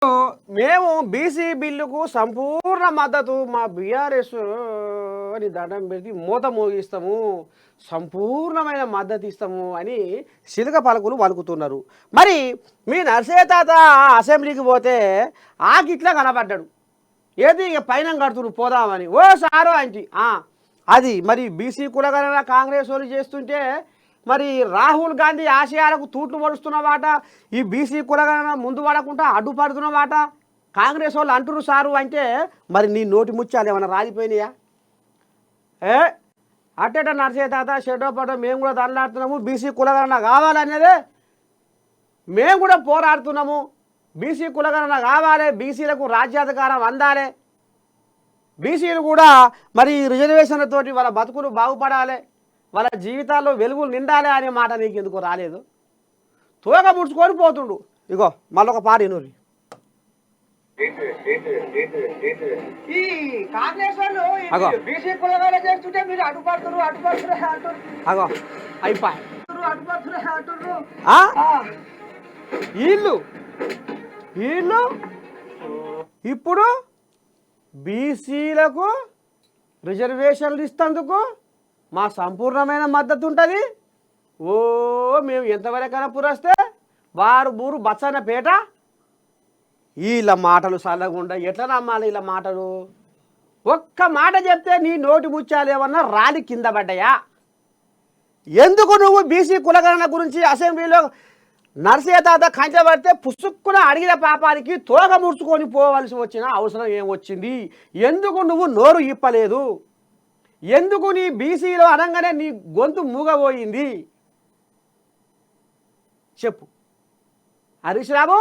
మేము బీసీ బిల్లుకు సంపూర్ణ మద్దతు మా బీఆర్ఎస్ అని దండం పెట్టి మూత మోగిస్తాము, సంపూర్ణమైన మద్దతు ఇస్తాము అని సిలుక పలుకులు పలుకుతున్నారు. మరి మీ నర్సయ్య తాత అసెంబ్లీకి పోతే ఆకిట్లా కనబడ్డాడు. ఏది ఇక పైన కడుతున్నారు పోదామని. ఓ సారో అంటి అది మరి బీసీ కులగణన కాంగ్రెస్ వాళ్ళు చేస్తుంటే మరి రాహుల్ గాంధీ ఆశయాలకు తూట్లు పడుస్తున్నవాట, ఈ బీసీ కులగణన ముందు పడకుండా అడ్డుపడుతున్నవాట కాంగ్రెస్ వాళ్ళు అంటున్నారు సారు అంటే మరి నీ నోటి ముత్యాలు ఏమైనా రాలిపోయినాయా? అట్టేట నర్సయ్య తాత షెడ్డో పడో మేము కూడా దండలాడుతున్నాము, బీసీ కులగణన కావాలనేదే మేము కూడా పోరాడుతున్నాము. బీసీ కులగణన కావాలి, బీసీలకు రాజ్యాధికారం అందాలి, బీసీలు కూడా మరి రిజర్వేషన్లతోటి వాళ్ళ బతుకులు బాగుపడాలి, వాళ్ళ జీవితాల్లో వెలుగులు నిండాలి అనే మాట నీకు ఎందుకు రాలేదు? తోక ముడుచుకొని పోతుండు. ఇగో మళ్ళొక పాట నూరి అగో అయిపోయి వీళ్ళు వీళ్ళు ఇప్పుడు బీసీలకు రిజర్వేషన్లు ఇస్తందుకు మా సంపూర్ణమైన మద్దతు ఉంటుంది. ఓ మేము ఎంతవరకైనా పురస్తే వారు ఊరు బచ్చన్న పేట. వీళ్ళ మాటలు చల్లకుండా ఎట్లా నమ్మాలి వీళ్ళ మాటలు? ఒక్క మాట చెప్తే నీ నోటి ముత్యాలు ఏమన్నా రాలి కింద పడ్డాయా? ఎందుకు నువ్వు బీసీ కులగణన గురించి అసెంబ్లీలో నర్సయ్య తాత కంచబడితే పుసుక్కున అడిగిన పాపానికి తోక ముడుచుకొని పోవలసి వచ్చిన అవసరం ఏమొచ్చింది? ఎందుకు నువ్వు నోరు ఇప్పలేదు? ఎందుకు నీ బీసీలో అనగానే నీ గొంతు మూగబోయింది? చెప్పు హరీష్ రావు.